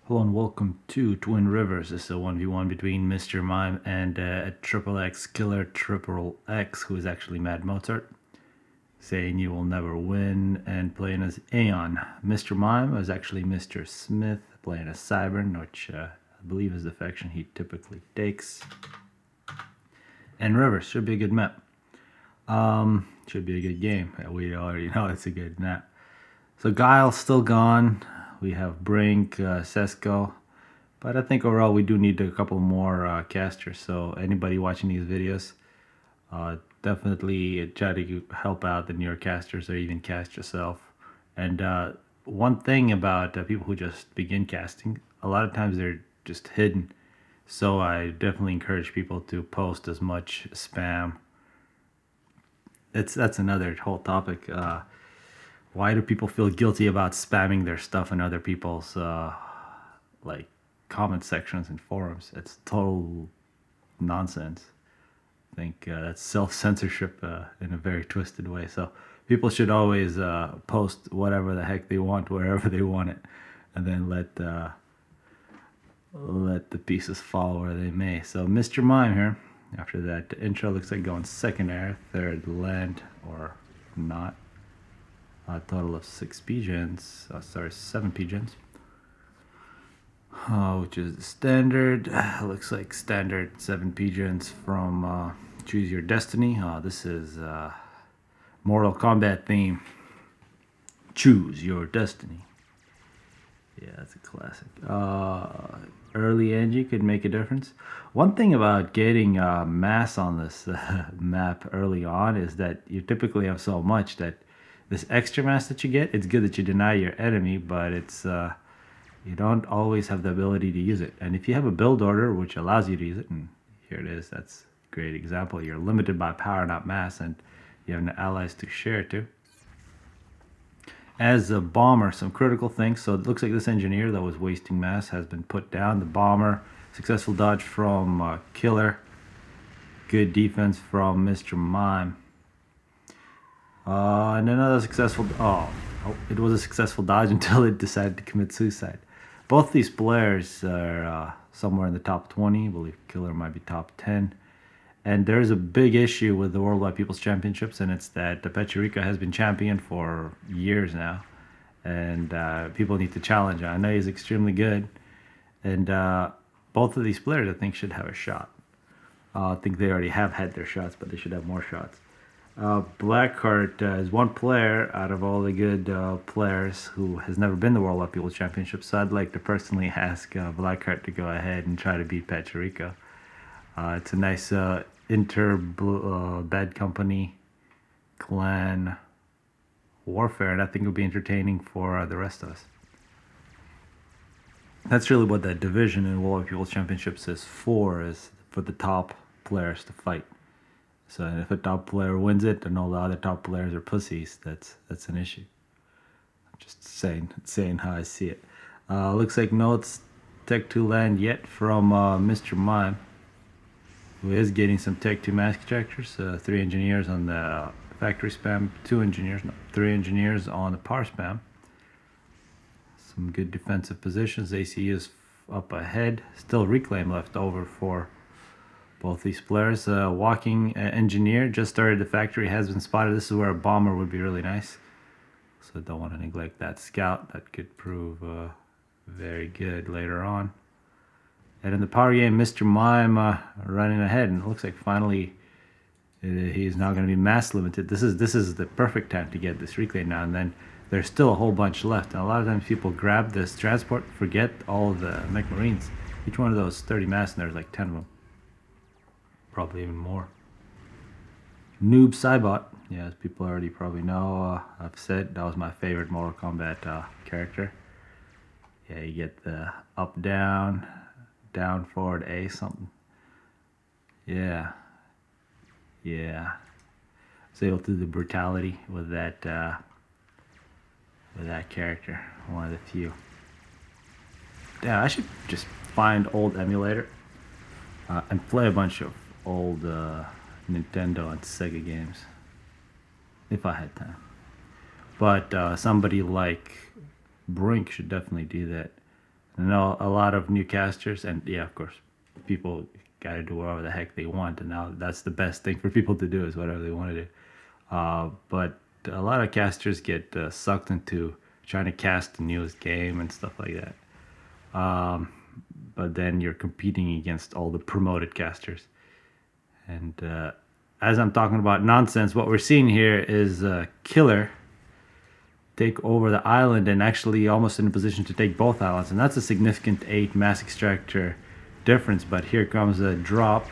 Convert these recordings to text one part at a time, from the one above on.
Hello and welcome to Twin Rivers. This is a 1v1 between Mr. Mime and a Triple X Killer Triple X, who is actually Mad Mozart, saying you will never win, and playing as Aeon. Mr. Mime is actually Mr. Smith, playing as Cybern, which I believe is the faction he typically takes. And Rivers should be a good map. Should be a good game. We already know it's a good map. So Guile's still gone. We have Brink, Sesko, but I think overall we do need a couple more casters. So anybody watching these videos, definitely try to help out the newer casters or even cast yourself. And one thing about people who just begin casting, a lot of times they're just hidden. So I definitely encourage people to post as much spam. That's another whole topic. Why do people feel guilty about spamming their stuff in other people's like comment sections and forums? It's total nonsense. I think that's self-censorship in a very twisted way. So people should always post whatever the heck they want wherever they want it, and then let the pieces fall where they may. So Mr. Mime here. After that, the intro looks like going second air, third land, or not. A total of 6 pigeons, 7 pigeons, which is the standard. Looks like standard 7 pigeons from Choose Your Destiny. This is Mortal Kombat theme. Choose Your Destiny. Yeah, that's a classic. Early Angie could make a difference. One thing about getting mass on this map early on is that you typically have so much that this extra mass that you get, it's good that you deny your enemy, but it's you don't always have the ability to use it. And if you have a build order which allows you to use it, and here it is, that's a great example. You're limited by power, not mass, and you have no allies to share to. As a bomber, some critical things. So it looks like this engineer that was wasting mass has been put down. The bomber, successful dodge from Killer, good defense from Mr. Mime. And another successful, it was a successful dodge until it decided to commit suicide. Both these players are somewhere in the top 20. I believe Killer might be top 10. And there's a big issue with the Worldwide People's Championships, and it's that Pecherica has been champion for years now. And people need to challenge him. I know he's extremely good. And both of these players, I think, should have a shot. I think they already have had their shots, but they should have more shots. Blackheart is one player out of all the good players who has never been the Worldwide People's Championship, so I'd like to personally ask Blackheart to go ahead and try to beat Pecherica. It's a nice Bad Company clan warfare, and I think it'll be entertaining for the rest of us. That's really what that division in Worldwide People's Championships is for the top players to fight. So if a top player wins it and all the other top players are pussies, that's an issue. I'm just saying how I see it. Looks like no Tech 2 land yet from Mr. Mime, who is getting some Tech 2 mask ejectors. 3 engineers on the factory spam, 3 engineers on the power spam. Some good defensive positions. AC is up ahead. Still reclaim left over for both these players. Walking engineer just started the factory, has been spotted. This is where a bomber would be really nice. So don't want to neglect that scout. That could prove very good later on. And in the power game, Mr. Mime running ahead, and it looks like finally he's now going to be mass limited. This is the perfect time to get this reclaim now, and then there's still a whole bunch left. And a lot of times people grab this transport, forget all the mech marines. Each one of those 30 mass, and there's like 10 of them. Probably even more. Noob Cybot, yeah, as people already probably know, I've said that was my favorite Mortal Kombat character. Yeah, you get the up, down, down, forward, A, something. Yeah. So able to do the brutality with that character. One of the few. Yeah, I should just find old emulator and play a bunch of old Nintendo and Sega games if I had time. But somebody like Brink should definitely do that. I know a lot of new casters, and yeah, of course, people got to do whatever the heck they want, and now that's the best thing for people to do is whatever they want to do. But a lot of casters get sucked into trying to cast the newest game and stuff like that. But then you're competing against all the promoted casters. And as I'm talking about nonsense, what we're seeing here is Killer take over the island and actually almost in a position to take both islands. And that's a significant 8 mass extractor difference. But here comes a drop.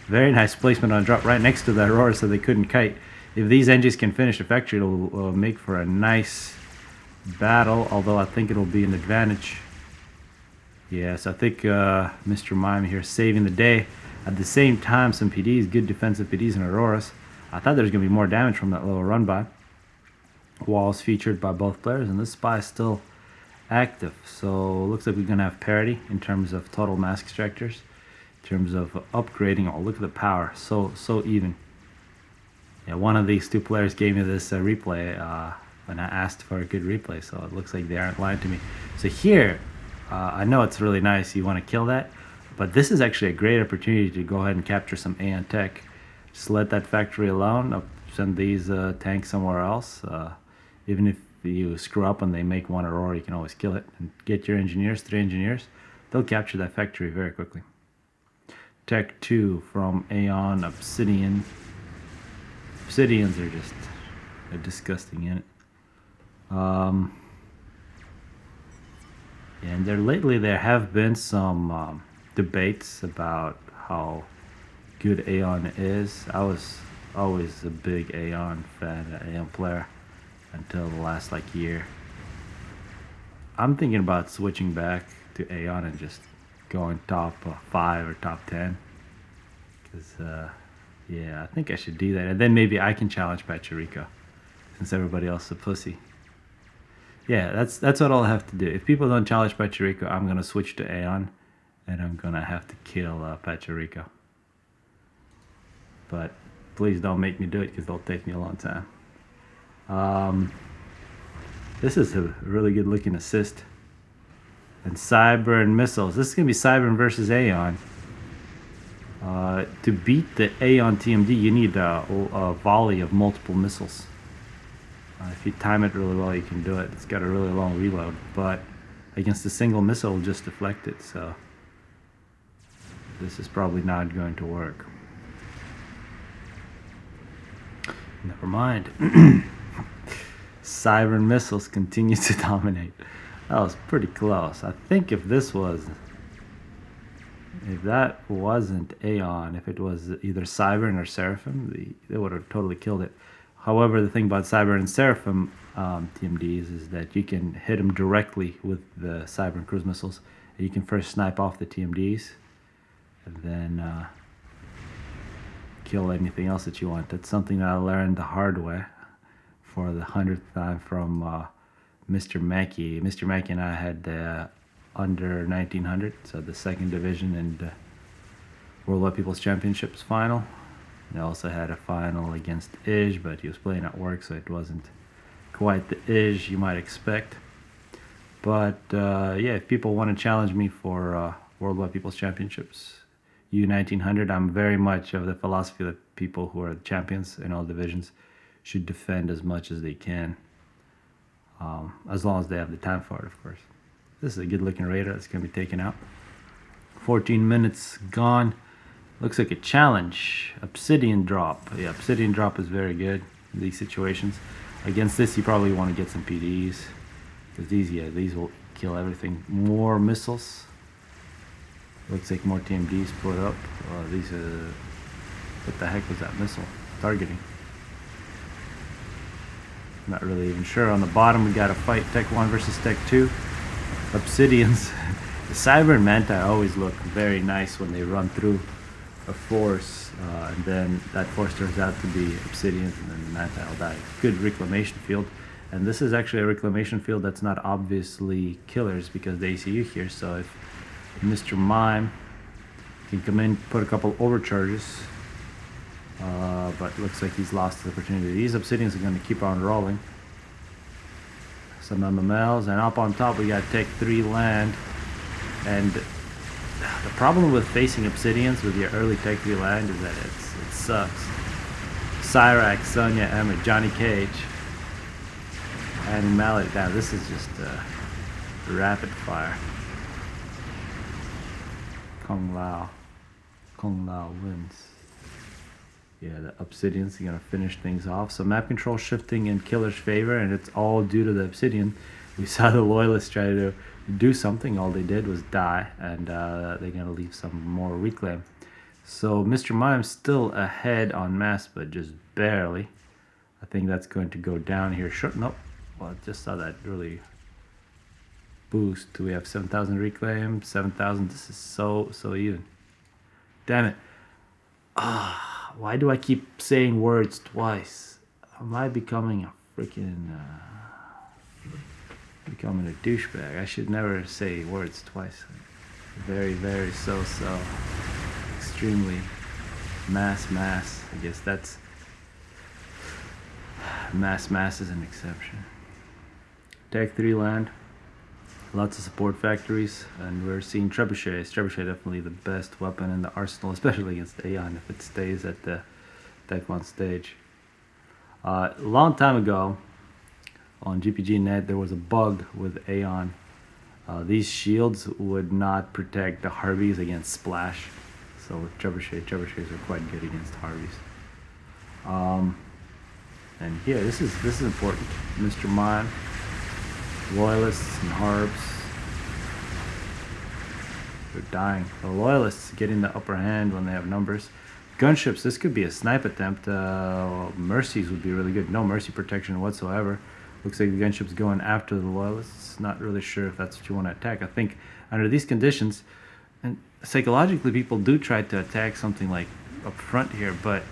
Very nice placement on a drop right next to the Aurora so they couldn't kite. If these engines can finish the factory, it'll make for a nice battle, although I think it'll be an advantage. Yes, I think Mr. Mime here saving the day. At the same time, some PDs, good defensive PDs and Auroras. I thought there was going to be more damage from that little run by. Walls featured by both players, and this spy is still active. So looks like we're going to have parity in terms of total mass extractors. In terms of upgrading, oh, look at the power, so even. Yeah, one of these two players gave me this replay when I asked for a good replay, so it looks like they aren't lying to me. So here, I know it's really nice, you want to kill that, but this is actually a great opportunity to go ahead and capture some Aeon tech. Just let that factory alone, send these tanks somewhere else. Even if you screw up and they make one Aurora, you can always kill it. And get your engineers, 3 engineers, they'll capture that factory very quickly. Tech 2 from Aeon, Obsidian. Obsidians are just a disgusting unit. And lately there have been some debates about how good Aeon is. I was always a big Aeon fan, Aeon player, until the last year. I'm thinking about switching back to Aeon and just going top 5 or top 10. Because, yeah, I think I should do that. And then maybe I can challenge Pachirico, since everybody else is a pussy. Yeah, that's what I'll have to do. If people don't challenge Pachirico, I'm going to switch to Aeon, and I'm going to have to kill Pachirico. But please don't make me do it, because it'll take me a long time. This is a really good looking assist. And Cyber and missiles. This is going to be Cyber versus Aeon. To beat the Aeon TMD, you need a volley of multiple missiles. If you time it really well, you can do it. It's got a really long reload, but against a single missile, it'll just deflect it. So this is probably not going to work. Never mind. Cyber missiles continue to dominate. That was pretty close. I think if that wasn't Aeon, if it was either Cybern or Seraphim, they would have totally killed it. However, the thing about Cyber and Seraphim TMDs is that you can hit them directly with the Cyber and cruise missiles. And you can first snipe off the TMDs, and then kill anything else that you want. That's something that I learned the hard way for the 100th time from Mr. Mackey. Mr. Mackey and I had under 1900, so the 2nd division and World Wide People's Championships final. They also had a final against Ij, but he was playing at work, so it wasn't quite the Ij you might expect. But yeah, if people want to challenge me for World Wide People's Championships, U1900, I'm very much of the philosophy that people who are champions in all divisions should defend as much as they can, as long as they have the time for it, of course. This is a good looking radar that's going to be taken out. 14 minutes gone. Looks like a challenge. Obsidian drop. Yeah, Obsidian drop is very good in these situations. Against this, you probably want to get some PDs, because these will kill everything. More missiles. Looks like more TMDs put up. What the heck was that missile targeting? Not really even sure. On the bottom, we got a fight. Tech 1 versus Tech 2. Obsidians. The Cyber and Manta always look very nice when they run through a force, and then that force turns out to be Obsidians, and then the Manta will die. Good reclamation field. And this is actually a reclamation field that's not obviously killers, because the ACU here. So if Mr. Mime can come in, put a couple overcharges, but looks like he's lost the opportunity. These Obsidians are going to keep on rolling. Some MMLs, and up on top we got Tech 3 land. And the problem with facing Obsidians with your early Tech 3 land is that it sucks. Cyrax, Sonya, Emmet, Johnny Cage, and Mallet. Now this is just rapid fire. Kung Lao wins. Yeah, the Obsidians are gonna finish things off. So map control shifting in Killer's favor, and it's all due to the Obsidian. We saw the Loyalists try to do something. All they did was die, and they're gonna leave some more reclaim. So Mr. Mime's still ahead on mass, but just barely. I think that's going to go down here. Sure, nope. Well, I just saw that really boost. We have 7,000 reclaim, 7,000. This is so even. Damn it. Why do I keep saying words twice? Am I becoming a freaking becoming a douchebag? I should never say words twice. Very so extremely mass. I guess that's mass is an exception. Tech 3 land. Lots of support factories, and we're seeing trebuchets. Trebuchet definitely the best weapon in the arsenal, especially against Aeon if it stays at the Tech 1 stage. A long time ago on GPG.net there was a bug with Aeon. These shields would not protect the Harveys against splash, so with trebuchets are quite good against Harveys. And here, this is important. Mr. Mime, Loyalists and Harbs, they're dying. The Loyalists getting the upper hand when they have numbers. Gunships, this could be a snipe attempt. Mercies would be really good. No mercy protection whatsoever. Looks like the gunship's going after the Loyalists. Not really sure if that's what you want to attack. I think under these conditions, and psychologically people do try to attack something like up front here, but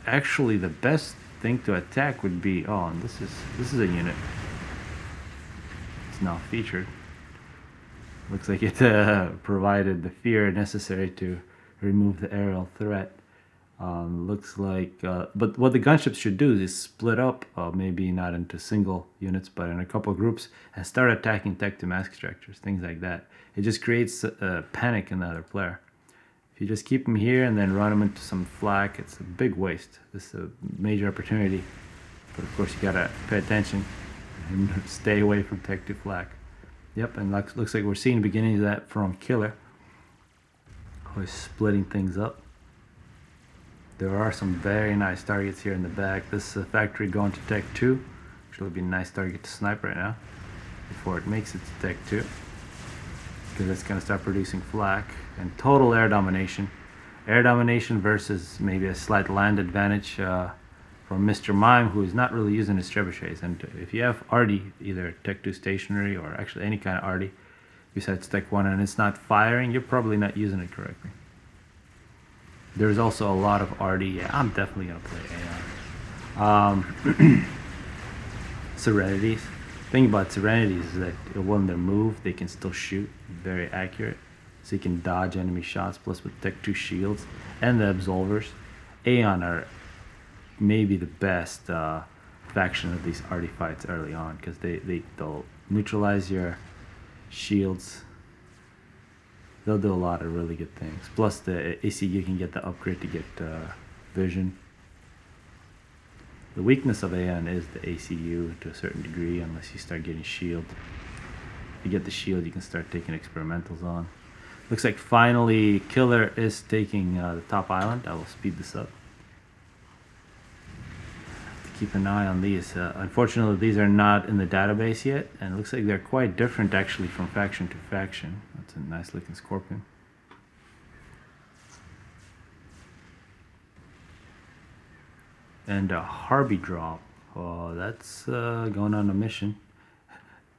actually the best thing to attack would be, oh, and this is a unit. It's not featured. Looks like it provided the fear necessary to remove the aerial threat. Looks like, but what the gunships should do is split up, maybe not into single units, but in a couple of groups, and start attacking Tech 2 mask extractors, things like that. It just creates panic in the other player. If you just keep them here and then run them into some flak, it's a big waste. This is a major opportunity, but of course you gotta pay attention and stay away from Tech 2 flak. Yep, and looks like we're seeing the beginning of that from Killer. Always splitting things up. There are some very nice targets here in the back. This factory going to Tech 2. Actually would be a nice target to snipe right now before it makes it to Tech 2. Because it's going to start producing flak. And total air domination. Air domination versus maybe a slight land advantage from Mr. Mime, who is not really using his trebuchets. And if you have Arty, either Tech 2 stationary or actually any kind of Arty, besides Tech 1, and it's not firing, you're probably not using it correctly. There's also a lot of Arty. Yeah, I'm definitely going to play Aeon. Serenities. The thing about Serenities is that when they move, they can still shoot. Very accurate. So you can dodge enemy shots, plus with Tech 2 shields and the Absolvers. Aeon are maybe the best faction of these Arty fights early on, because they'll neutralize your shields. They'll do a lot of really good things. Plus the ACU can get the upgrade to get vision. The weakness of Aeon is the ACU to a certain degree, unless you start getting shield. If you get the shield, you can start taking experimentals on. Looks like finally Killer is taking the top island. I will speed this up. Keep an eye on these. Unfortunately, these are not in the database yet, and it looks like they're quite different actually from faction to faction. That's a nice looking Scorpion. And a Harvey drop. Oh, that's going on a mission.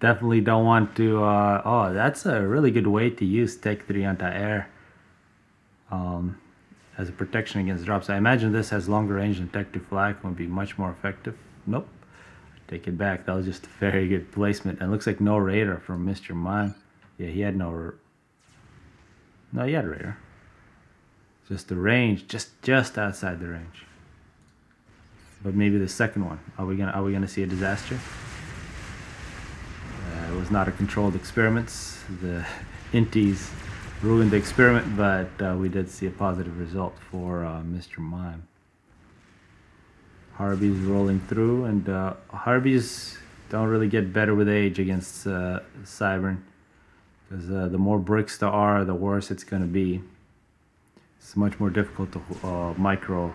Definitely don't want to. Oh, that's a really good way to use Tech 3 anti-air as a protection against drops. I imagine this has longer range than Tech 2 flak, would be much more effective. Nope. Take it back. That was just a very good placement. And looks like no radar from Mr. Mime. Yeah, he had no. No, he had radar. Just the range, just outside the range. But maybe the second one. Are we gonna see a disaster? It was not a controlled experiment. The Inties ruined the experiment, but we did see a positive result for Mr. Mime. Harvey's rolling through, and Harvey's don't really get better with age against Cybern, because the more bricks there are, the worse it's going to be. It's much more difficult to micro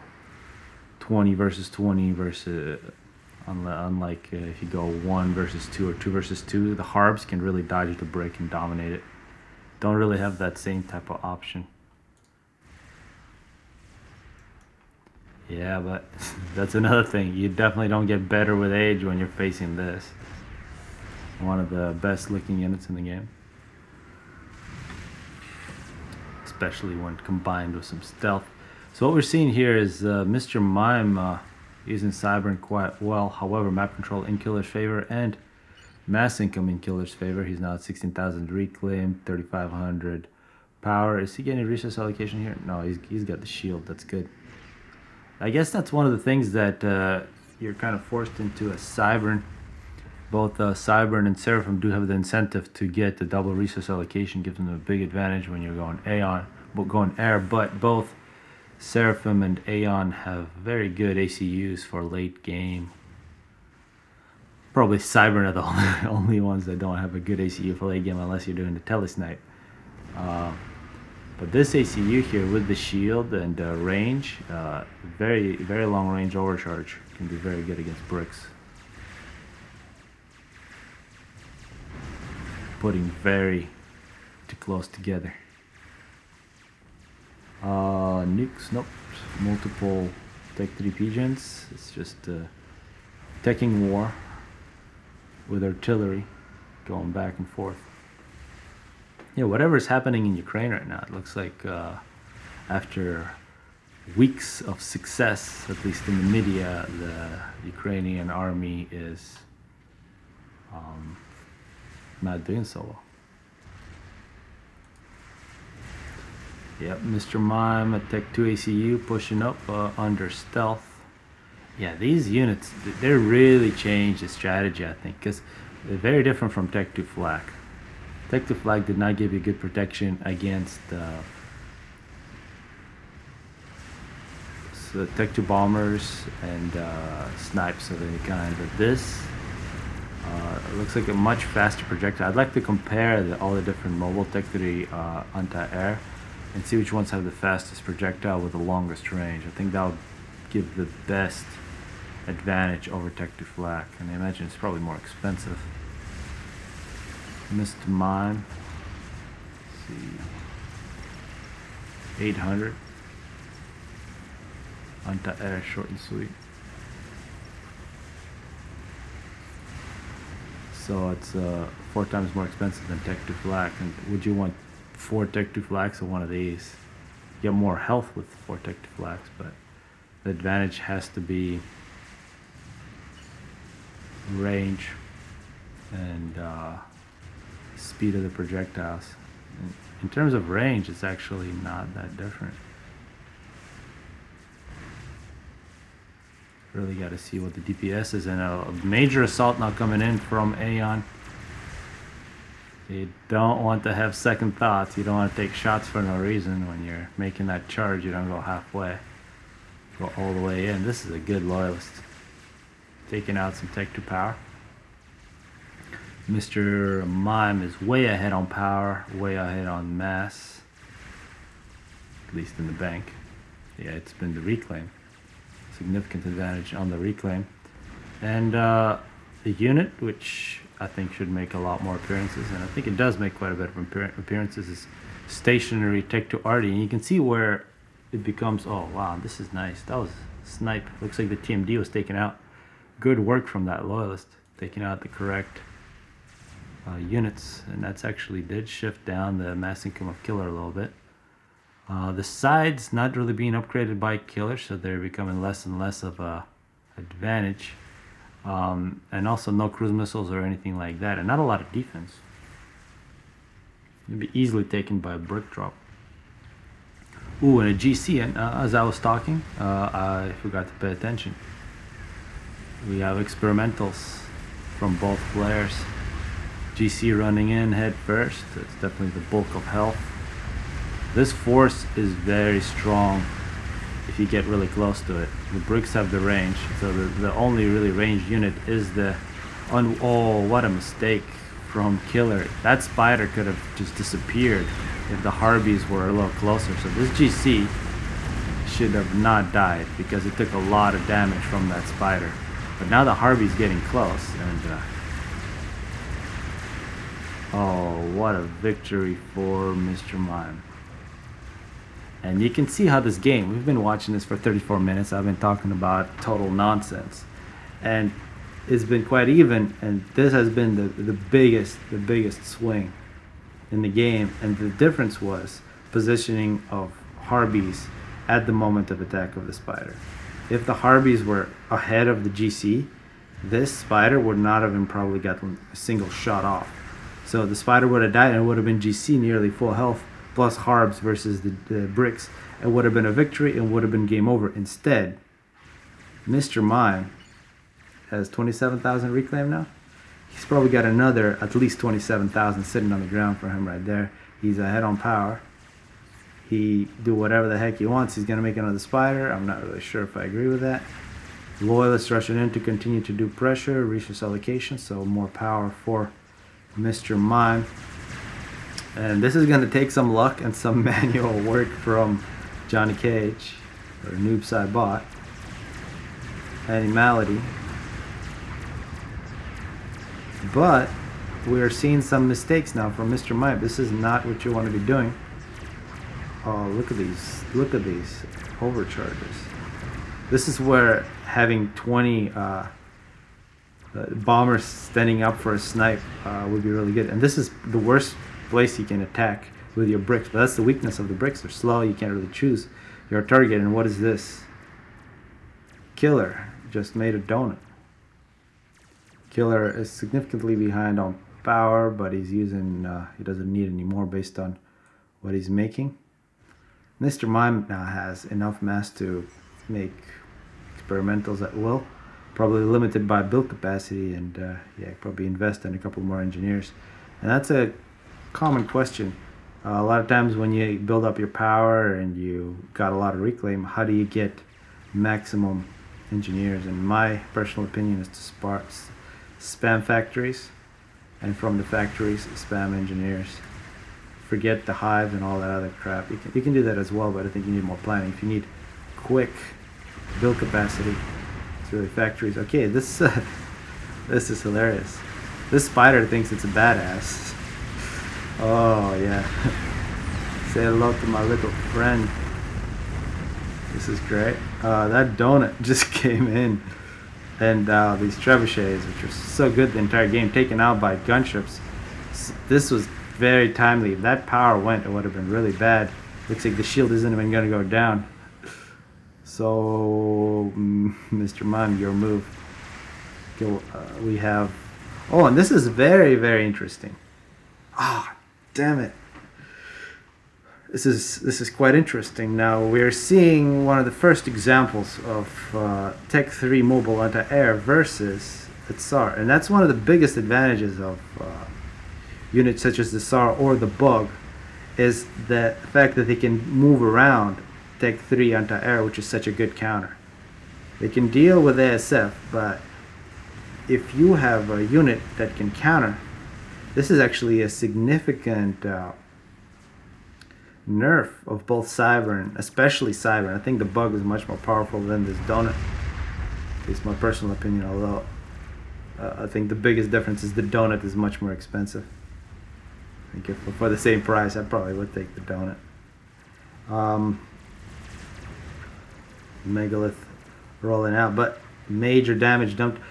20 versus 20 versus unlike if you go 1 versus 2 or 2 versus 2, the Harbs can really dodge the brick and dominate it. Don't really have that same type of option. Yeah, but that's another thing. You definitely don't get better with age when you're facing this. One of the best looking units in the game. Especially when combined with some stealth. So what we're seeing here is Mr. Mime using Cybern quite well. However, map control in Killer's favor and mass income in Killer's favor. He's now at 16,000 reclaim, 3,500 power. Is he getting resource allocation here? No, he's got the shield. That's good. I guess that's one of the things that you're kind of forced into as Cybern. Both Cybern and Seraphim do have the incentive to get the double resource allocation, gives them a big advantage when you're going Aeon, going Air, but both Seraphim and Aeon have very good ACUs for late game. Probably Cybern are the only ones that don't have a good ACU for late game unless you're doing the telesnipe. But this ACU here with the shield and range, very long range overcharge, can be very good against bricks. Putting very too close together. Nukes, nope. Multiple Tech 3 pigeons. It's just teching war with artillery going back and forth. Yeah, whatever's happening in Ukraine right now, it looks like after weeks of success, at least in the media, the Ukrainian army is not doing so well. Yep, Mr. Mime at Tech 2 ACU pushing up under stealth. Yeah, these units, they really changed the strategy, I think, because they're very different from Tech 2 Flak. Tech 2 Flag did not give you good protection against so Tech 2 bombers and snipes of any kind. But this looks like a much faster projectile. I'd like to compare all the different mobile Tech 3 anti-air and see which ones have the fastest projectile with the longest range. I think that would give the best advantage over Tech 2 Flak, and I imagine it's probably more expensive. Mr. Mime, let's see, 800, anti-air, short and sweet. So it's 4 times more expensive than Tech 2 Flak. And would you want 4 Tech 2 Flaks or one of these? You get more health with 4 Tech 2 Flaks, but the advantage has to be range and speed of the projectiles. In terms of range, it's actually not that different. Really got to see what the DPS is, and a major assault now coming in from Aeon. You don't want to have second thoughts. You don't want to take shots for no reason. When you're making that charge, you don't go halfway. Go all the way in. This is a good loyalist. Taking out some Tech 2 power. Mr. Mime is way ahead on power, way ahead on mass. At least in the bank. Yeah, it's been the reclaim. Significant advantage on the reclaim. And the unit, which I think should make a lot more appearances, and I think it does make quite a bit of appearances, is stationary Tech 2 Arty. And you can see where it becomes, oh wow, this is nice. That was snipe. Looks like the TMD was taken out. Good work from that loyalist, taking out the correct units, and that's actually did shift down the mass income of Killer a little bit. The sides not really being upgraded by Killer, so they're becoming less and less of a advantage. And also no cruise missiles or anything like that, and not a lot of defense. It'd be easily taken by a brick drop. Ooh, and a GC, and as I was talking, I forgot to pay attention. We have experimentals from both players. GC running in head first. It's definitely the bulk of health. This force is very strong if you get really close to it. The bricks have the range, so the only really ranged unit is the... Oh, what a mistake from Killer. That spider could have just disappeared if the Harbies were a little closer. So this GC should have not died because it took a lot of damage from that spider. But now the Harby's getting close, and oh, what a victory for Mr. Mime. And you can see how this game, we've been watching this for 34 minutes. I've been talking about total nonsense, and it's been quite even, and this has been the biggest swing in the game. And the difference was positioning of Harbies at the moment of attack of the spider. If the Harbies were ahead of the GC, this spider would not have been probably gotten a single shot off. So the spider would have died, and it would have been GC nearly full health plus Harbs versus the bricks. It would have been a victory and would have been game over. Instead, Mr. Mime has 27,000 reclaim now. He's probably got another at least 27,000 sitting on the ground for him right there. He's ahead on power. He do whatever the heck he wants. He's going to make another spider. I'm not really sure if I agree with that. Loyalists rushing in to continue to do pressure, resource allocation, so more power for Mr. Mime. And this is going to take some luck and some manual work from Johnny Cage, or Noobside Bot. Animality. But we are seeing some mistakes now from Mr. Mime. This is not what you want to be doing. Oh, look at these overcharges. This is where having 20 bombers standing up for a snipe would be really good. And this is the worst place you can attack with your bricks. But that's the weakness of the bricks. They're slow. You can't really choose your target. And what is this? Killer just made a donut. Killer is significantly behind on power, but he's using, he doesn't need any more based on what he's making. Mr. Mime now has enough mass to make experimentals at will, probably limited by build capacity, and yeah, probably invest in a couple more engineers. And that's a common question. A lot of times when you build up your power and you got a lot of reclaim, how do you get maximum engineers? And my personal opinion is to spam factories, and from the factories spam engineers. Forget the hive and all that other crap. You can do that as well, but I think you need more planning. If you need quick build capacity, it's really factories. Okay, this is hilarious. This spider thinks it's a badass. Oh yeah. Say hello to my little friend. This is great. That donut just came in, and these trebuchets, which are so good the entire game, taken out by gunships. This was very timely. If that power went, it would have been really bad. Looks like the shield isn't even going to go down. So, Mr. Mime, your move. We have... Oh, and this is very interesting. Ah, damn it. This is quite interesting. Now, we're seeing one of the first examples of Tech 3 mobile anti-air versus the Tsar. And that's one of the biggest advantages of units such as the SAR or the Bug, is the fact that they can move around Tech 3 anti-air, which is such a good counter. They can deal with ASF, but if you have a unit that can counter, this is actually a significant nerf of both Cyber, and especially Cyber. I think the Bug is much more powerful than this donut. At least my personal opinion, although I think the biggest difference is the donut is much more expensive. I think if for the same price, I probably would take the donut. Megalith rolling out, but major damage dumped.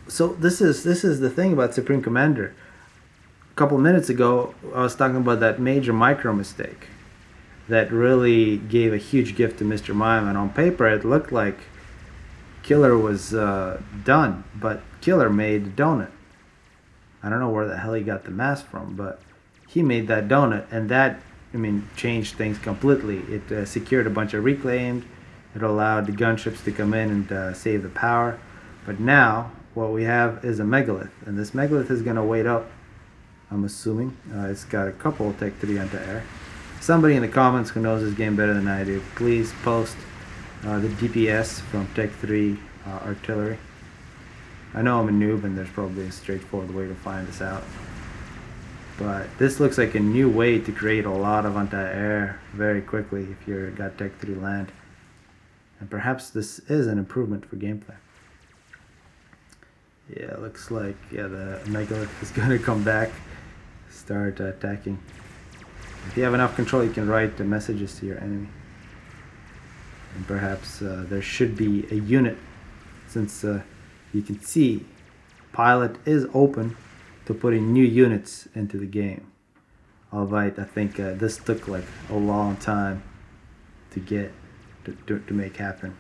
So this is the thing about Supreme Commander. A couple minutes ago, I was talking about that major micro mistake that really gave a huge gift to Mr. Mime, and on paper it looked like Killer was done, but Killer made a donut. I don't know where the hell he got the mass from, but he made that donut, and that, I mean, changed things completely. It secured a bunch of reclaimed. It allowed the gunships to come in and save the power. But now what we have is a Megalith, and this Megalith is going to wait up, I'm assuming. It's got a couple of Tech 3 anti-air. Somebody in the comments who knows this game better than I do, please post the DPS from Tech 3 artillery. I know I'm a noob and there's probably a straightforward way to find this out. But this looks like a new way to create a lot of anti-air very quickly if you've got Tech 3 land. And perhaps this is an improvement for gameplay. Yeah, looks like the megalith is going to come back, start attacking. If you have enough control, you can write the messages to your enemy. And perhaps there should be a unit, since you can see Pilot is open to putting new units into the game. Albeit I think this took like a long time to get to make happen.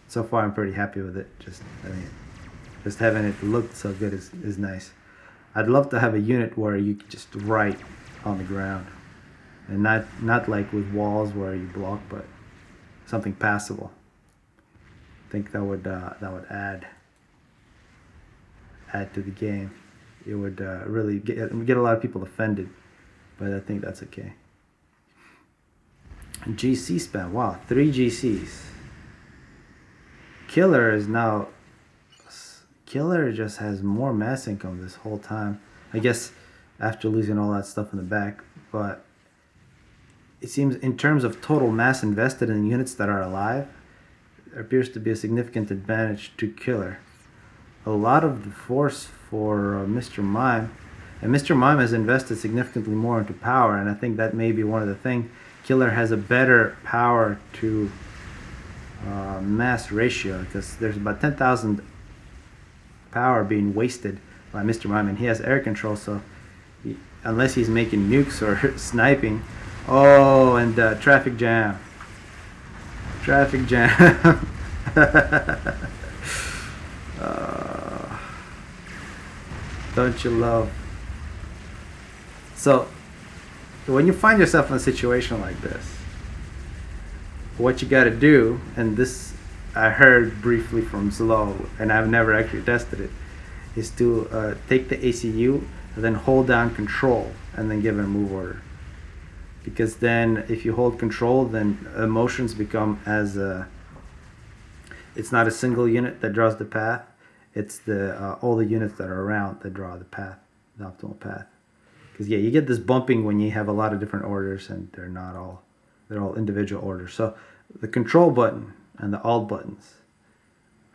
So far I'm pretty happy with it. Just having it look so good is nice. I'd love to have a unit where you can just write on the ground, and not like with walls where you block, but something passable. I think that would add to the game. It would really get a lot of people offended, but I think that's okay. GC spam, wow, 3 GCs. Killer just has more mass income this whole time. I guess after losing all that stuff in the back, but it seems in terms of total mass invested in units that are alive, there appears to be a significant advantage to Killer. A lot of the force for Mr. Mime, and Mr. Mime has invested significantly more into power, and I think that may be one of the things. Killer has a better power to mass ratio, because there's about 10,000 power being wasted by Mr. Mime, and he has air control, so unless he's making nukes or sniping. Oh, and traffic jam. Traffic jam. Don't you love? So when you find yourself in a situation like this, what you got to do, and this I heard briefly from Slow, and I've never actually tested it, is to take the ACU and then hold down control and then give it a move order. Because then if you hold control, then emotions become as it's not a single unit that draws the path, it's the all the units that are around that draw the path, the optimal path. Because yeah, you get this bumping when you have a lot of different orders, and they're all individual orders. So the control button and the alt buttons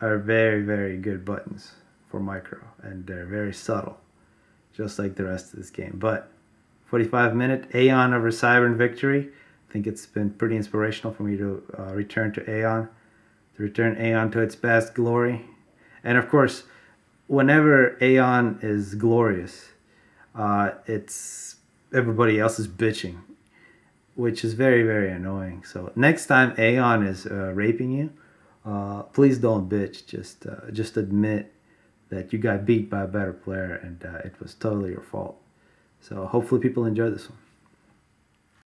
are very, very good buttons for micro, and they're very subtle, just like the rest of this game. But 45-minute Aeon over Cybern victory. I think it's been pretty inspirational for me to return to Aeon, to its past glory. And of course, whenever Aeon is glorious, it's everybody else is bitching, which is very, very annoying. So next time Aeon is raping you, please don't bitch. Just admit that you got beat by a better player, and it was totally your fault. So hopefully people enjoy this one.